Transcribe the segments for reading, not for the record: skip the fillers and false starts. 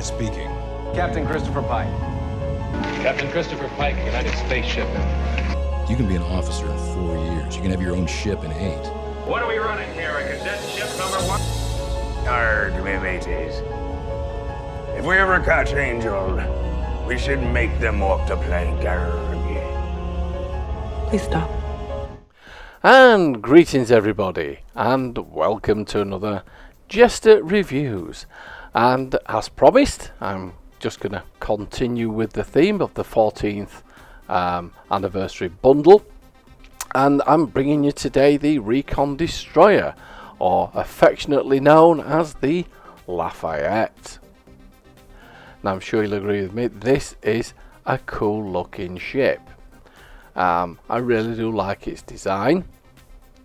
try speaking. Captain Christopher Pike. Captain Christopher Pike, United States Shipment. You can be an officer in 4 years. You can have your own ship in 8. What are we running here? A cadet ship number 1? Arg, me mateys. If we ever catch Angel, we should make them walk the plank. Arg. Please stop. And greetings everybody, and welcome to another JeSter Reviews. And as promised, I'm just going to continue with the theme of the 14th anniversary bundle, and I'm bringing you today the Recon Destroyer, or affectionately known as the Lafayette. Now I'm sure you'll agree with me, this is a cool looking ship. I really do like its design,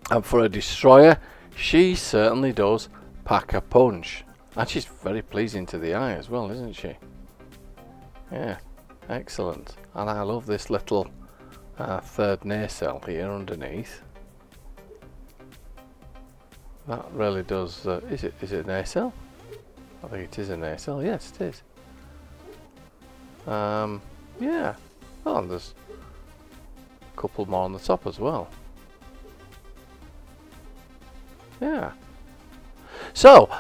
and for a destroyer she certainly does pack a punch, and she's very pleasing to the eye as well, isn't she? Yeah, excellent. And I love this little third nacelle here underneath. That really does. Is it a nacelle? I think it is a nacelle. Yes, it is. Yeah. Oh, and there's a couple more on the top as well. Yeah. So,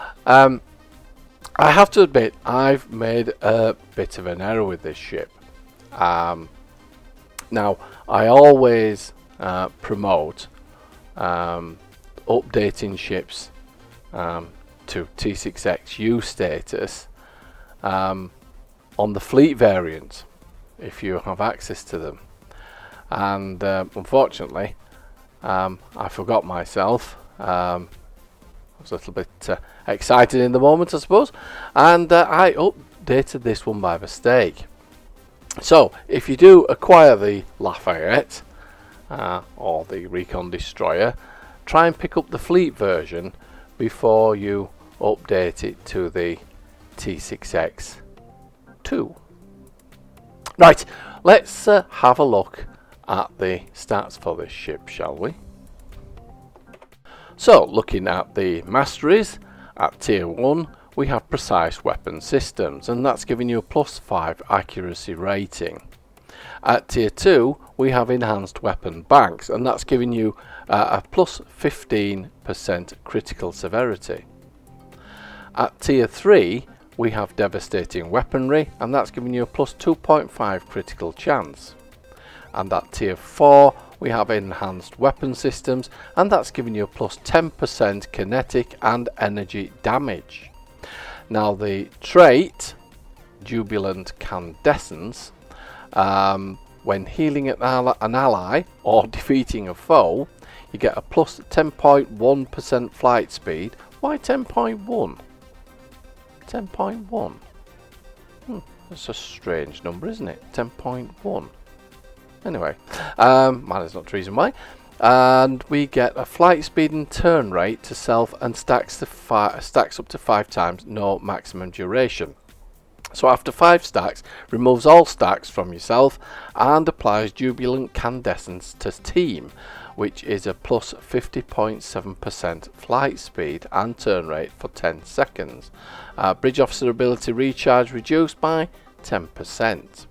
I have to admit, I've made a bit of an error with this ship. Now, I always promote updating ships to T6-X2 status on the fleet variant, if you have access to them. And unfortunately, I forgot myself. I was a little bit excited in the moment, I suppose, and I updated this one by mistake. So if you do acquire the Lafayette or the Recon Destroyer, try and pick up the fleet version before you update it to the T6-X2. Right, let's have a look at the stats for this ship, shall we? So, looking at the masteries, at tier 1 we have precise weapon systems, and that's giving you a +5 accuracy rating. At tier 2 we have enhanced weapon banks, and that's giving you a +15% critical severity. At tier 3 we have devastating weaponry, and that's giving you a +2.5 critical chance. And at tier 4 we have enhanced weapon systems, and that's giving you a +10% kinetic and energy damage. Now the trait Jubilant Candescence, when healing an ally or defeating a foe, you get a +10.1% flight speed. Why 10.1? 10.1. That's a strange number, isn't it? 10.1. Anyway, matters not the reason why. And we get a flight speed and turn rate to self, and stacks up to 5 times, no maximum duration. So after 5 stacks, removes all stacks from yourself and applies Jubilant Candescence to team, which is a +50.7% flight speed and turn rate for 10 seconds. Bridge officer ability recharge reduced by 10%.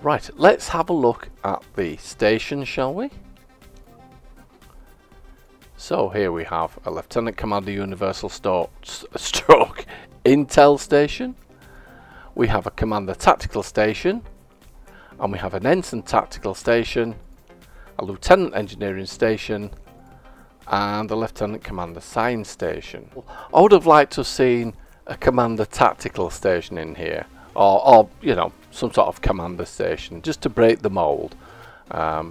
Right, let's have a look at the station, shall we? So here we have a Lieutenant Commander Universal Stroke Intel Station. We have a Commander Tactical Station, and we have an Ensign Tactical Station, a Lieutenant Engineering Station, and a Lieutenant Commander Science Station. I would have liked to have seen a Commander Tactical Station in here, or you know, some sort of commander station, just to break the mold,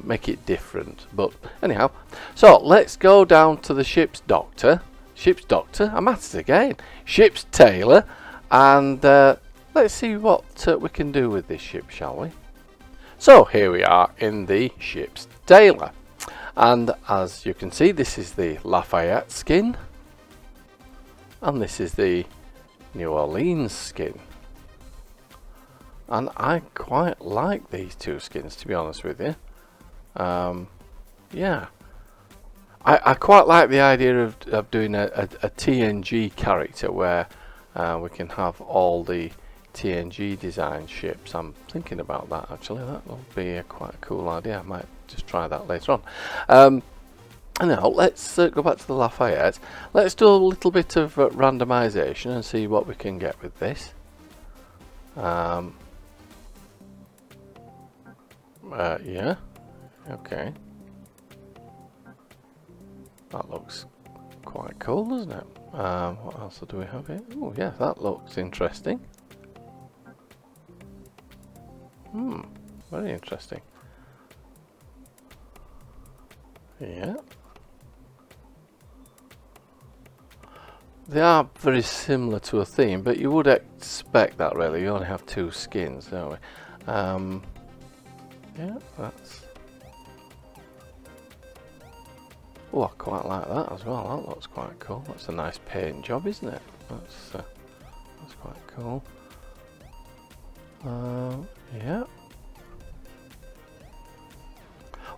make it different. But anyhow, so let's go down to the ship's doctor. I'm at it again. Ship's tailor, and let's see what we can do with this ship, shall we? So here we are in the ship's tailor, and as you can see, this is the Lafayette skin, and this is the New Orleans skin. And I quite like these two skins, to be honest with you. Yeah, I quite like the idea of doing a TNG character where we can have all the TNG design ships. I'm thinking about that actually. That will be quite a cool idea. I might just try that later on. Now let's go back to the Lafayette. Let's do a little bit of randomization and see what we can get with this. Yeah, okay. That looks quite cool, doesn't it? What else do we have here? Oh yeah, that looks interesting. Very interesting. Yeah. They are very similar to a theme, but you would expect that really. You only have two skins, don't we? Yeah, that's... Oh, I quite like that as well. That looks quite cool. That's a nice paint job, isn't it? That's quite cool. Yeah.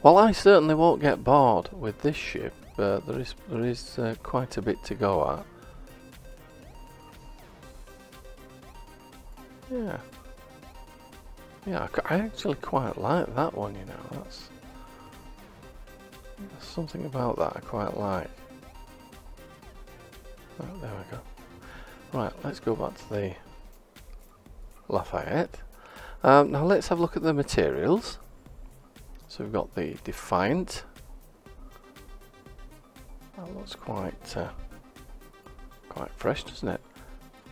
Well, I certainly won't get bored with this ship. There is quite a bit to go at. Yeah. Yeah, I actually quite like that one, you know. There's something about that I quite like. Oh, there we go. Right, let's go back to the Lafayette. Now let's have a look at the materials. So we've got the Defiant. That looks quite fresh, doesn't it?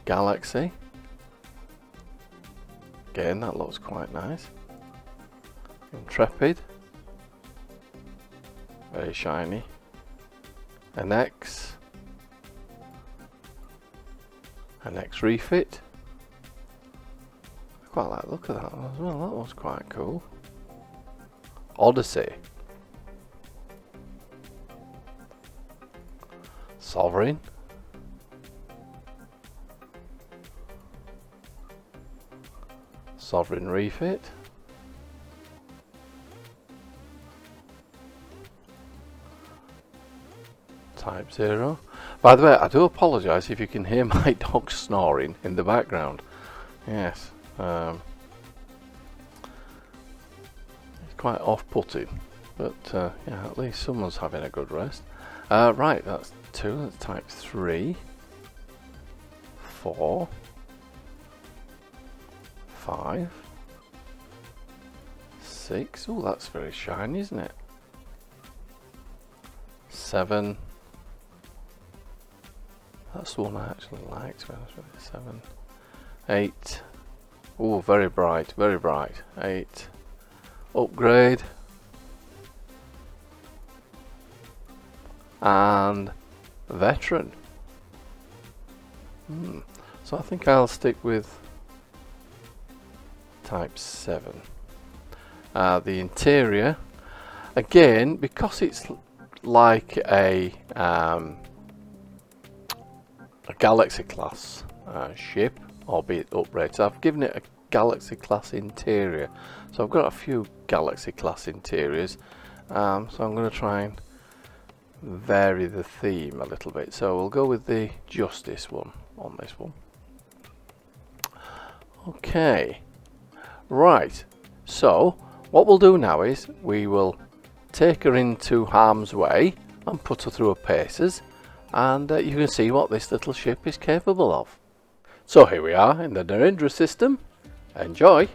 Galaxy. Again, that looks quite nice. Intrepid. Very shiny. NX. NX refit. I quite like the look of that one as well. That was quite cool. Odyssey. Sovereign. Sovereign refit. Type 0. By the way, I do apologise if you can hear my dog snoring in the background. Yes. It's quite off-putting, but yeah, at least someone's having a good rest. Right, that's 2. That's type 3. 4. 5. 6. Oh, that's very shiny, isn't it? 7. That's the one I actually like, to be honest with you. 7. 8. Oh, very bright, very bright. 8. Upgrade. And Veteran. So I think I'll stick with type 7. The interior, again, because it's like a Galaxy class ship, albeit uprated, I've given it a Galaxy class interior. So I've got a few Galaxy class interiors, so I'm going to try and vary the theme a little bit. So we'll go with the Justice one on this one. Okay, right, so what we'll do now is we will take her into harm's way and put her through her paces, and you can see what this little ship is capable of. So here we are in the Narendra system. Enjoy!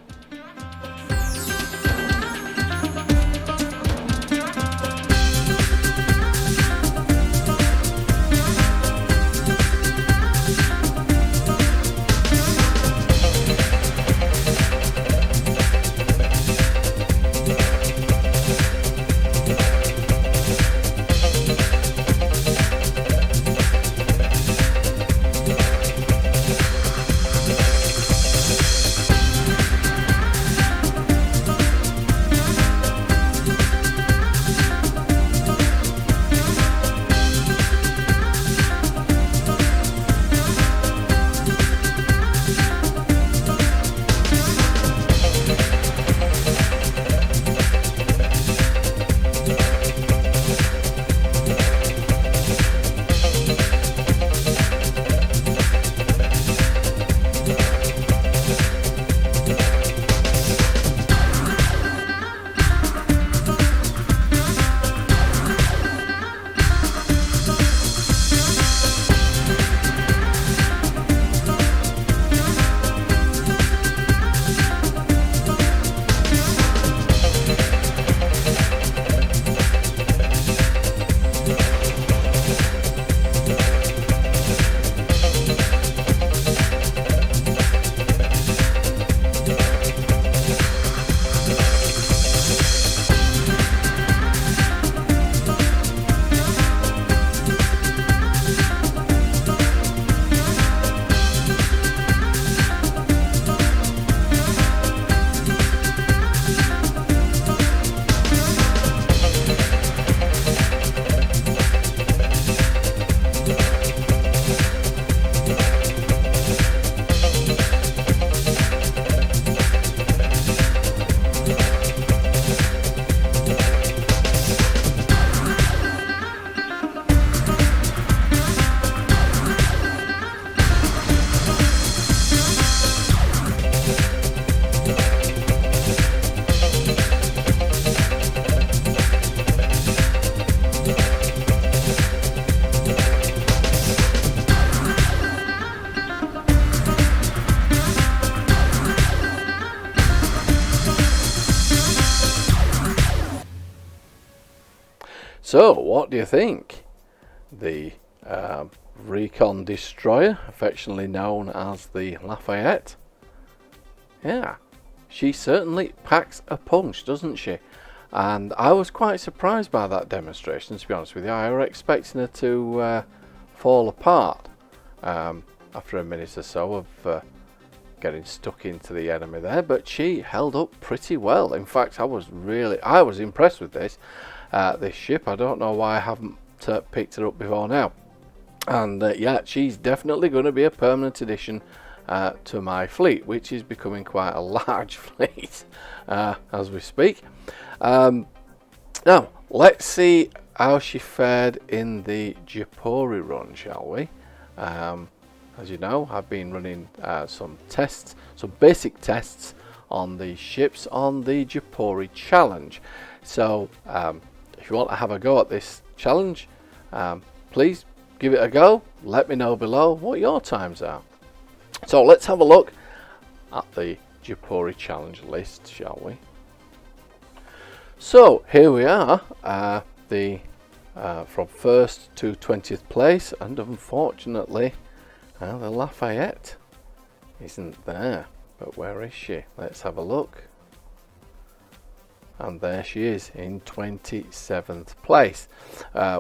So, what do you think? The Recon destroyer, affectionately known as the Lafayette. Yeah, she certainly packs a punch, doesn't she? And I was quite surprised by that demonstration, to be honest with you. I was expecting her to fall apart after a minute or so of getting stuck into the enemy there, but she held up pretty well. In fact, I was impressed with this ship. I don't know why I haven't picked her up before now. And yeah, she's definitely going to be a permanent addition to my fleet, which is becoming quite a large fleet as we speak. Now, let's see how she fared in the Japori run, shall we? As you know, I've been running some tests, some basic tests on the ships on the Japori challenge. So, if you want to have a go at this challenge, please give it a go. Let me know below what your times are. So let's have a look at the Japori challenge list, shall we? So here we are, from 1st to 20th place, and unfortunately the Lafayette isn't there. But where is she? Let's have a look. And there she is in 27th place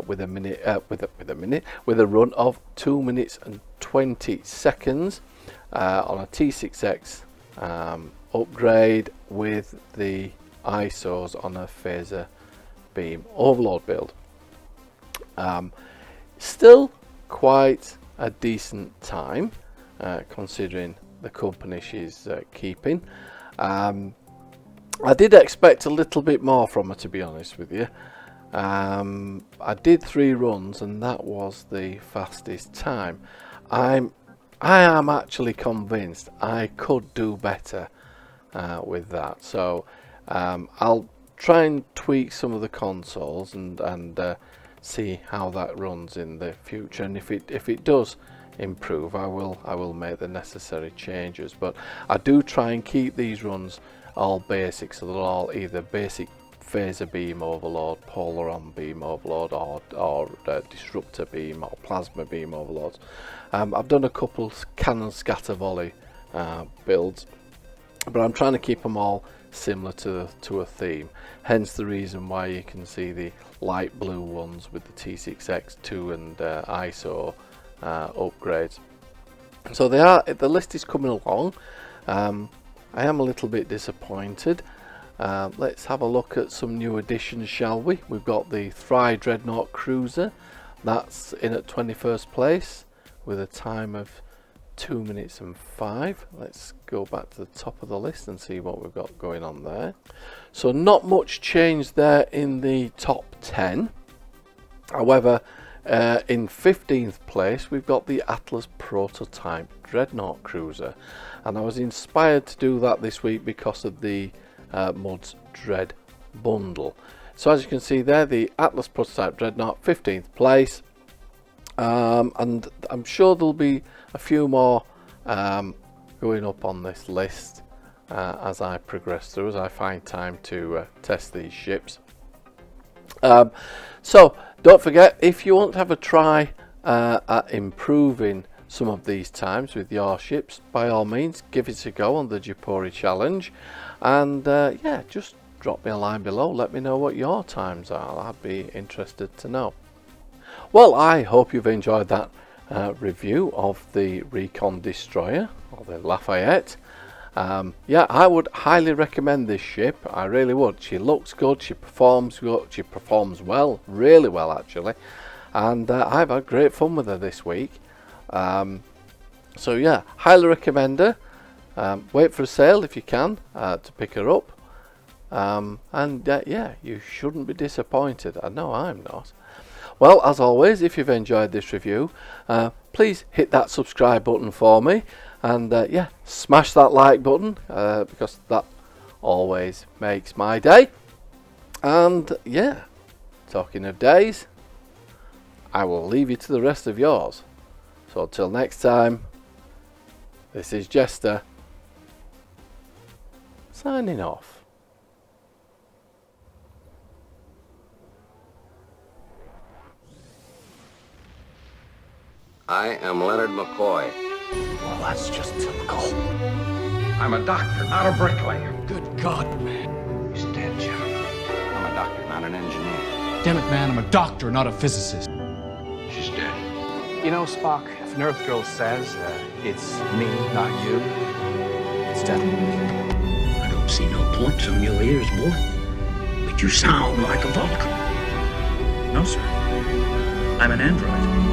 with a run of 2 minutes and 20 seconds on a T6-X upgrade with the ISOs on a phaser beam overload build. Still quite a decent time considering the company she's keeping. I did expect a little bit more from her, to be honest with you. I did 3 runs and that was the fastest time. I am actually convinced I could do better with that. So I'll try and tweak some of the consoles and see how that runs in the future. And if it does improve, I will make the necessary changes. But I do try and keep these runs all basic, so they're all either basic phaser beam overload, polaron beam overload, or disruptor beam or plasma beam overloads. I've done a couple cannon scatter volley builds, but I'm trying to keep them all similar to a theme. Hence the reason why you can see the light blue ones with the T6-X2 and ISO upgrades. So the list is coming along. I am a little bit disappointed. Let's have a look at some new additions, shall we? We've got the Thry Dreadnought Cruiser. That's in at 21st place with a time of 2 minutes and 5. Let's go back to the top of the list and see what we've got going on there. So not much change there in the top 10. However, in 15th place we've got the Atlas Prototype Dreadnought Cruiser, and I was inspired to do that this week because of the Mods Dread bundle. So as you can see there, the Atlas Prototype Dreadnought, 15th place, and I'm sure there'll be a few more going up on this list as I progress through, as I find time to test these ships. So don't forget, if you want to have a try at improving some of these times with your ships, by all means give it a go on the Japori challenge, and yeah, just drop me a line below, let me know what your times are. I'd be interested to know. Well, I hope you've enjoyed that review of the Recon destroyer, or the Lafayette. Yeah, I would highly recommend this ship, I really would. She looks good, she performs good, she performs well, really well actually, and I've had great fun with her this week. So yeah, highly recommend her. Wait for a sale if you can to pick her up, and yeah, you shouldn't be disappointed. I know I'm not. Well, as always, if you've enjoyed this review, please hit that subscribe button for me, and yeah, smash that like button because that always makes my day. And yeah, talking of days, I will leave you to the rest of yours. So until next time, this is JeSter signing off. I am Leonard McCoy. Well, that's just typical. I'm a doctor, not a bricklayer. Good God. He's dead, Jim. I'm a doctor, not an engineer. Damn it, man, I'm a doctor, not a physicist. She's dead. You know, Spock, if an Earth girl says it's me, not you, it's definitely me. I don't see no points on your ears, boy. But you sound like a Vulcan. No, sir. I'm an android.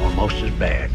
Almost as bad.